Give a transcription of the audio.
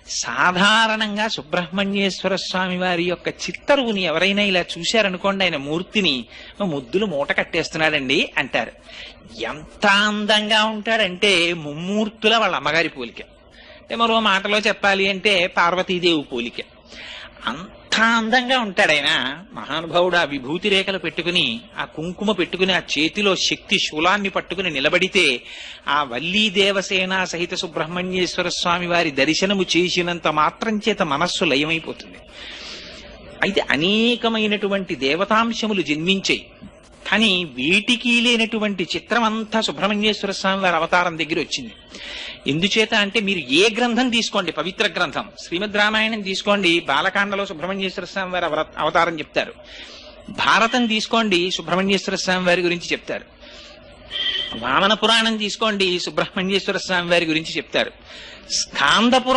సాధారణంగా సుబ్రహ్మణ్యేశ్వర స్వామి వారి యొక్క చిత్తరువుని ఎవరైనా ఇలా చూశారనుకోండి, ఆయన మూర్తిని ముద్దులు మూట కట్టేస్తున్నాడండి అంటారు. ఎంత అందంగా ఉంటాడంటే ముమ్మూర్తుల వాళ్ళ అమ్మగారి పోలిక. అంటే మరో మాటలో చెప్పాలి అంటే పార్వతీదేవి పోలిక. అంత అందంగా ఉంటాడు ఆయన. మహానుభావుడు ఆ విభూతి రేఖలు పెట్టుకుని, ఆ కుంకుమ పెట్టుకుని, ఆ చేతిలో శక్తి శూలాన్ని పట్టుకుని నిలబడితే ఆ వల్లీ దేవసేన సహిత సుబ్రహ్మణ్యేశ్వర స్వామి వారి దర్శనము చేసినంత మాత్రం చేత మనస్సు లయమైపోతుంది. అయితే అనేకమైనటువంటి దేవతాంశములు జన్మించాయి. కానీ వీటికి లేనటువంటి చిత్రం అంతా సుబ్రహ్మణ్యేశ్వర స్వామి వారి అవతారం దగ్గర వచ్చింది. ఎందుచేత అంటే మీరు ఏ గ్రంథం తీసుకోండి, పవిత్ర గ్రంథం శ్రీమద్ రామాయణం తీసుకోండి, బాలకాండలో సుబ్రహ్మణ్యేశ్వర స్వామి వారి అవతారం చెప్తారు. భారతం తీసుకోండి, సుబ్రహ్మణ్యేశ్వర స్వామి వారి గురించి చెప్తారు. వామన పురాణం తీసుకోండి, సుబ్రహ్మణ్యేశ్వర స్వామి వారి గురించి చెప్తారు. స్కాంద పురాణం